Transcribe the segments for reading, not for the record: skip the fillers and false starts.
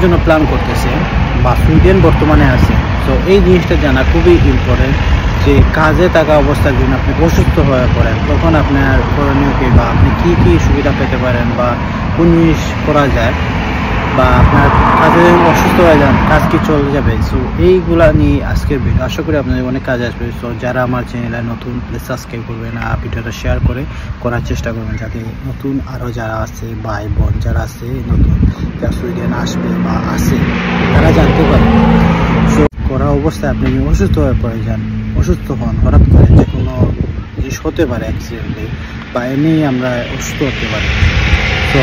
জন্য প্ল্যান করতেছেন বা সুইডেন বর্তমানে আছে, তো এই জিনিসটা জানা খুবই ইম্পর্টেন্ট যে কাজে থাকা অবস্থায় যদি আপনি অসুস্থ হয়ে পড়েন তখন আপনার করণীয় কি বা আপনি কী কী সুবিধা পেতে পারেন বা কোন জিনিস করা যায়, বা আপনার কাজে অসুস্থ হয়ে যান কাজ কি চলে যাবে। সো এইগুলা নিয়ে আজকের ভিডিও, আশা করি আপনাদের অনেক কাজে আসবে। সো যারা আমার চ্যানেলে নতুন প্লিজ সাবস্ক্রাইব করবেন আর ভিডিওটা শেয়ার করার চেষ্টা করবেন, যাতে নতুন আরও যারা আছে ভাই বোন যারা আছে নতুন যারা সুইডেন আসবে বা আসে তারা জানতে পারে। সো করা অবস্থায় আপনি অসুস্থ হয়ে পড়ে যান, অসুস্থ হন, হঠাৎ করে যে কোনো জিনিস হতে পারে অ্যাক্সিডেন্টলি বা এমনি আমরা অসুস্থ হতে পারি। তো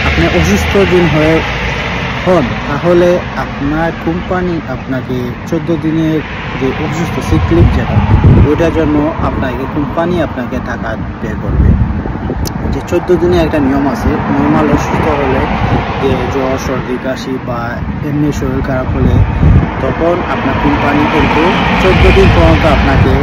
আপনি অসুস্থ দিন হয়ে হন তাহলে আপনার কোম্পানি আপনাকে 14 দিনের যে অসুস্থ সিক লিভ যেটা ওইটার জন্য আপনাকে কোম্পানি আপনাকে টাকা পে করবে। যে 14 দিনে একটা নিয়ম আছে, নর্মাল অসুস্থ হলে যে জ্বর সর্দি কাশি বা এমনি শরীর খারাপ হলে তখন আপনার কোম্পানি কিন্তু 14 দিন পর্যন্ত আপনাকে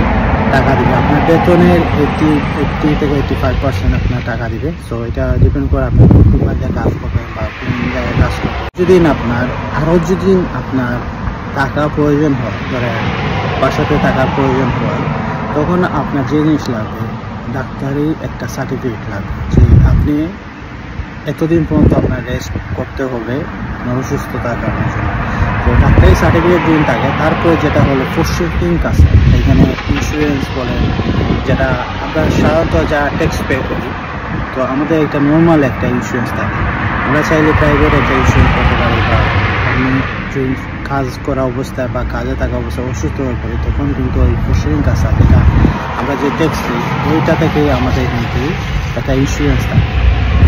টাকা দিবে, আপনার বেতনের 80 থেকে 85% আপনার টাকা দিবে। সো এটা ডিপেন্ড করে আপনি কোন কোম্পানিতে কাজ করবেন বা কোন জায়গায় কাজ করবেন। যদি আপনার টাকা প্রয়োজন হয়, ধরেন বাসাতে টাকার প্রয়োজন হয়, তখন আপনার যে জিনিস লাগবে ডাক্তারি একটা সার্টিফিকেট লাগবে যে আপনি এতদিন পর্যন্ত আপনার রেস্ট করতে হবে আপনার অসুস্থতার কারণের জন্য। তো ডাক্তারি সার্টিফিকেট দিন থাকে। তারপরে যেটা হলো প্রসেসিং কাজ, এখানে ইন্স্যুরেন্স বলেন, যেটা আমরা সাধারণত যারা ট্যাক্স পে করি, তো আমাদের একটা নর্মাল একটা ইন্স্যুরেন্স থাকে। আমরা চাইলে প্রাইভেট একটা ইন্স্যুরেন্স করতে পারি, বা আমি যদি কাজ করা অবস্থায় বা কাজে থাকা অবস্থায় অসুস্থ হয়ে পড়ি তখন কিন্তু ওই প্রসেসিং কাজ থাকে, যেটা আমরা যে ট্যাক্স দিই ওইটা থেকে আমাদের কিন্তু একটা ইন্স্যুরেন্স থাকে।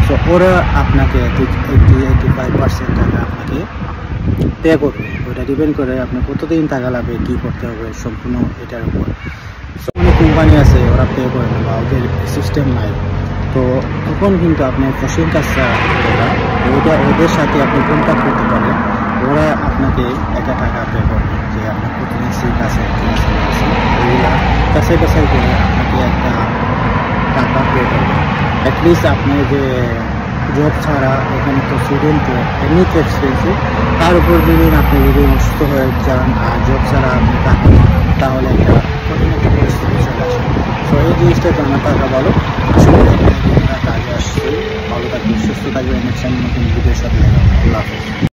তো ওরা আপনাকে 85% টাকা আপনাকে পে করবে। ওইটা ডিপেন্ড করে আপনি কতদিন টাকা লাগবে, কী করতে হবে সম্পূর্ণ এটার উপর। অনেক কোম্পানি আছে ওরা পে করে না বা ওদের সিস্টেম নাই, তো তখন কিন্তু আপনি প্রসেসিং কাজটা ওদের সাথে আপনি কন্ট্যাক্ট করতে পারেন, ওরা আপনাকে একটা টাকা পে করবে যে আপনার প্রতিদিন সিক আছে ওইগুলা কাছাই করে আপনাকে একটা টাকা পে করবে। অ্যাটলিস্ট আপনি যে জব ছাড়া এখানে তো স্টুডেন্ট তো এমনি তো এক্সপেন্সিভ, তার উপর যদি আপনি যদি অসুস্থ হয়ে যান আর জব ছাড়া আপনি টাকা তাহলে একটা কঠিন একটা পরিস্থিতি চলে আসে। তো এই জিনিসটা জানা থাকা ভালো। আসলে কাজে আসছে, ভালো থাকবে, সুস্থ থাকবে, নতুন ভিডিওর সাথে দেখা হবে। আল্লাহ হাফেজ।